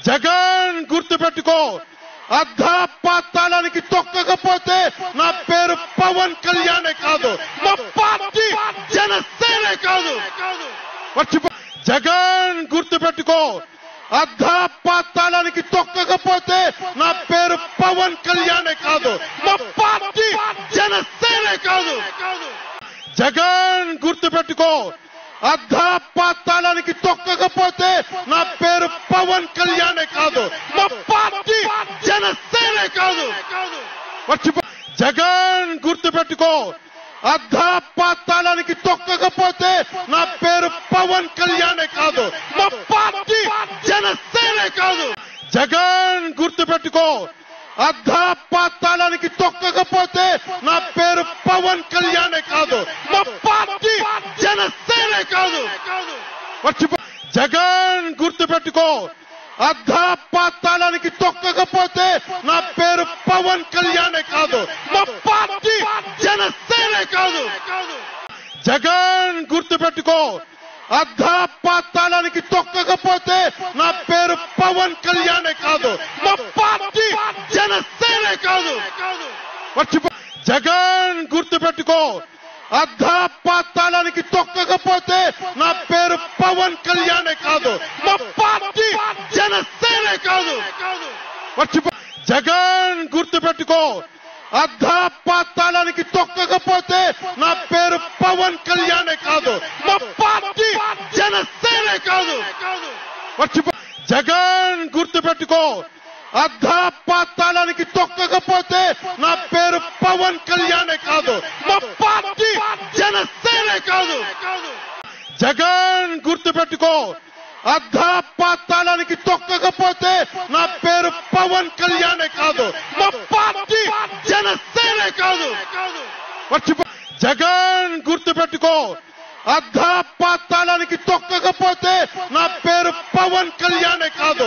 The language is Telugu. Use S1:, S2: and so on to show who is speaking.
S1: జగన్ గుర్తుపెట్టుకో, అర్ధపాతాళానికి తొక్కకపోతే నా పేరు పవన్ కళ్యాణే కాదు, మా పార్టీ జనసేనే కాదు. జగన్ గుర్తుపెట్టుకో, అర్ధపాతాళానికి తొక్కకపోతే నా పేరు పవన్ కళ్యాణే కాదు, మా పార్టీ జనసేనే కాదు. జగన్ గుర్తుపెట్టుకో, అర్ధపాతాళానికి తొక్కకపోతే నా పేరు పవన్ కళ్యాణే కాదు, మా పార్టీ జనసేనే కాదు. జగన్ గుర్తుపెట్టుకో, అర్ధపాతాళానికి తొక్కకపోతే నా పేరు పవన్ కళ్యాణే కాదు, మా పార్టీ జనసేనే కాదు. జగన్ గుర్తుపెట్టుకో, అర్ధపాతాళానికి తొక్కకపోతే నా పేరు పవన్ కళ్యాణే కాదు, మా పార్టీ జనసేనే కాదు. జగన్ గుర్తుపెట్టుకో, అర్ధపాతాళానికి తొక్కకపోతే నా పేరు పవన్ కళ్యాణే కాదు, మా పార్టీ జనసేనే కాదు. జగన్ గుర్తుపెట్టుకో, అర్ధపాతాళానికి తొక్కకపోతే నా పేరు పవన్ కళ్యాణే కాదు, మా పార్టీ జనసేనే కాదు. జగన్ గుర్తుపెట్టుకో, అర్ధపాతాళానికి తొక్కకపోతే నా పేరు పవన్ కళ్యాణే కాదు, మా పార్టీ జనసేనే కాదు. జగన్ గుర్తుపెట్టుకో, అర్ధపాతాళానికి తొక్కకపోతే నా పేరు పవన్ కళ్యాణే కాదు, మా పార్టీ జనసేనే కాదు. జగన్ గుర్తుపెట్టుకో, అర్ధపాతాళానికి తొక్కకపోతే నా పేరు పవన్ కళ్యాణే కాదు, మా పార్టీ జనసేనే కాదు. జగన్ గుర్తుపెట్టుకో, అర్ధపాతాళానికి తొక్కకపోతే నా పేరు పవన్ కళ్యాణే కాదు, మా పార్టీ జనసేనే కాదు. జగన్ గుర్తుపెట్టుకో, అర్ధపాతాళానికి తొక్కకపోతే నా పేరు పవన్ కళ్యాణే కాదు,